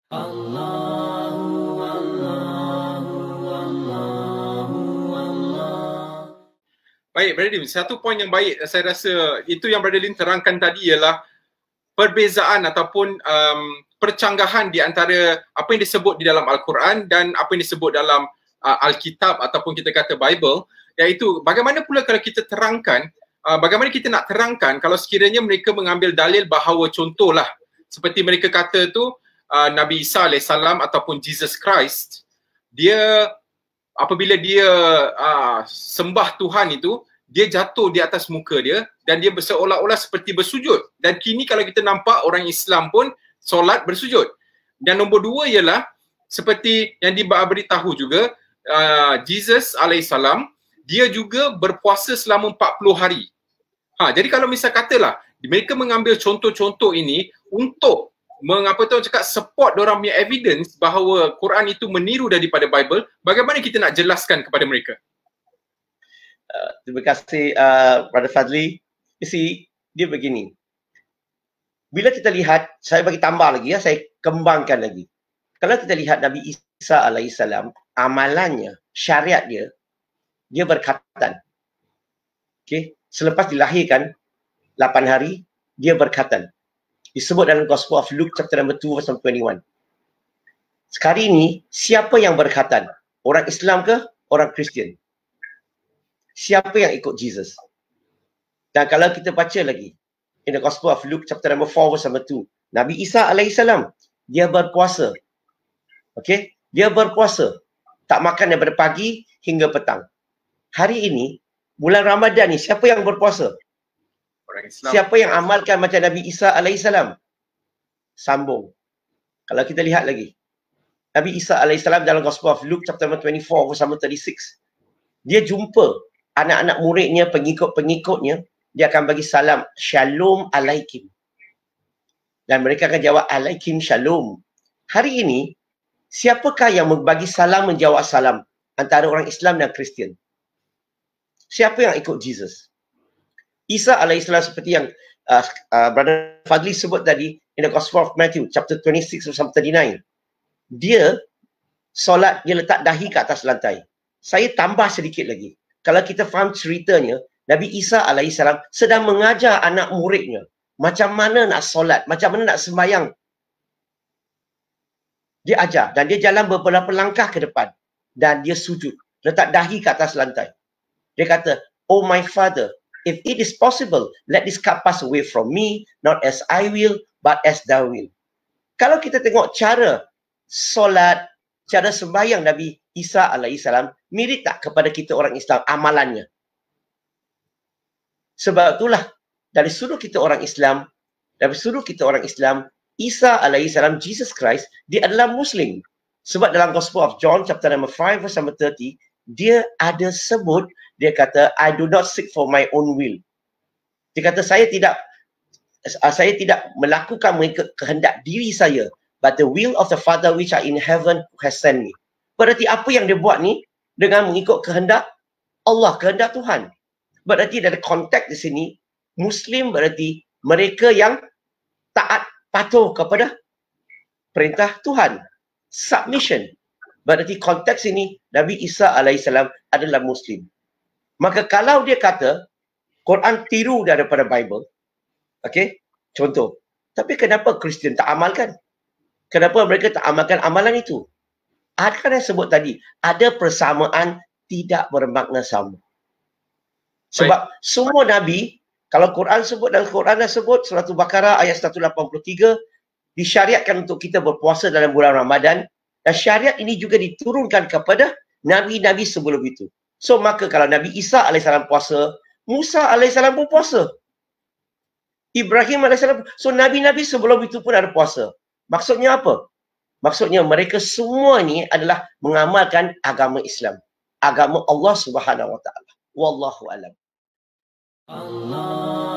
Allahu Allahu Allahu Allah. Baik, Brother Lim, satu poin yang baik saya rasa itu yang Brother Lim terangkan tadi ialah perbezaan ataupun percanggahan di antara apa yang disebut di dalam Al-Quran dan apa yang disebut dalam Alkitab ataupun kita kata Bible, iaitu bagaimana pula kalau kita terangkan, bagaimana kita nak terangkan kalau sekiranya mereka mengambil dalil bahawa contohlah seperti mereka kata tu Nabi Isa AS ataupun Jesus Christ, dia apabila dia sembah Tuhan itu, dia jatuh di atas muka dia dan dia seolah-olah seperti bersujud. Dan kini kalau kita nampak orang Islam pun solat bersujud. Dan nombor dua ialah seperti yang diberitahu juga, Jesus alaihissalam, dia juga berpuasa selama 40 hari. Jadi kalau misal katalah mereka mengambil contoh-contoh ini untuk support diorang punya evidence bahawa Quran itu meniru daripada Bible, bagaimana kita nak jelaskan kepada mereka? Terima kasih Brother Fadli. You see, dia begini. Bila kita lihat, saya bagi tambah lagi ya, saya kembangkan lagi. Kalau kita lihat Nabi Isa alaihissalam, amalannya, syariat dia berkhatan. Okay? Selepas dilahirkan 8 hari, dia berkhatan. Disebut dalam Gospel of Luke chapter number 2 verse 21. Sekarang ini, siapa yang berkhatan? Orang Islam ke? Orang Kristian? Siapa yang ikut Jesus? Dan kalau kita baca lagi in the Gospel of Luke chapter number 4 verse number 2, Nabi Isa alaihissalam, dia berpuasa. Okey, dia berpuasa. Tak makan daripada pagi hingga petang. Hari ini, bulan Ramadan ni, siapa yang berpuasa? Orang Islam. Siapa yang amalkan macam Nabi Isa alaihissalam? Sambung. Kalau kita lihat lagi, Nabi Isa alaihissalam dalam Gospel of Luke chapter number 24 verse number 36, dia jumpa anak-anak muridnya, pengikut-pengikutnya, dia akan bagi salam, Shalom alaikum. Dan mereka akan jawab, Alaikum shalom. Hari ini, siapakah yang membagi salam, menjawab salam antara orang Islam dan Kristian? Siapa yang ikut Jesus? Isa alaihissalam seperti yang Brother Fadli sebut tadi in the Gospel of Matthew chapter 26 verse 39. Dia solat, dia letak dahi ke atas lantai. Saya tambah sedikit lagi. Kalau kita faham ceritanya, Nabi Isa alaihissalam sedang mengajar anak muridnya macam mana nak solat, macam mana nak sembahyang. Dia ajar dan dia jalan beberapa langkah ke depan dan dia sujud, letak dahi ke atas lantai. Dia kata, "Oh my Father, if it is possible, let this cup pass away from me, not as I will, but as thou will." Kalau kita tengok cara solat, cara sembahyang Nabi Isa alaihissalam, mirip tak kepada kita orang Islam amalannya? Sebab itulah dari sudut kita orang Islam, Isa alaihissalam, Jesus Christ, dia adalah Muslim. Sebab dalam Gospel of John chapter number 5 verse number 30, dia ada sebut, dia kata, I do not seek for my own will. Dia kata, saya tidak melakukan mengikut kehendak diri saya, but the will of the Father which are in heaven who has sent me. Berarti apa yang dia buat ni dengan mengikut kehendak Allah, kehendak Tuhan. Berarti dari konteks di sini, Muslim berarti mereka yang taat, patuh kepada perintah Tuhan. Submission. Berarti konteks ini, Nabi Isa alaihissalam adalah Muslim. Maka kalau dia kata, Quran tiru daripada Bible, okey, contoh. Tapi kenapa Kristian tak amalkan? Kenapa mereka tak amalkan amalan itu? Kan yang sebut tadi, ada persamaan tidak bermakna sama. Sebab semua Nabi, kalau Quran sebut, dan Quran dah sebut, Surah Al-Baqarah ayat 183, disyariatkan untuk kita berpuasa dalam bulan Ramadan, dan syariat ini juga diturunkan kepada Nabi-Nabi sebelum itu. So maka kalau Nabi Isa alaihissalam puasa, Musa alaihissalam pun puasa. Ibrahim alaihissalam, so Nabi-Nabi sebelum itu pun ada puasa. Maksudnya apa? Maksudnya mereka semua ni adalah mengamalkan agama Islam. Agama Allah Subhanahu Wa Taala. Wallahu a'lam. Allah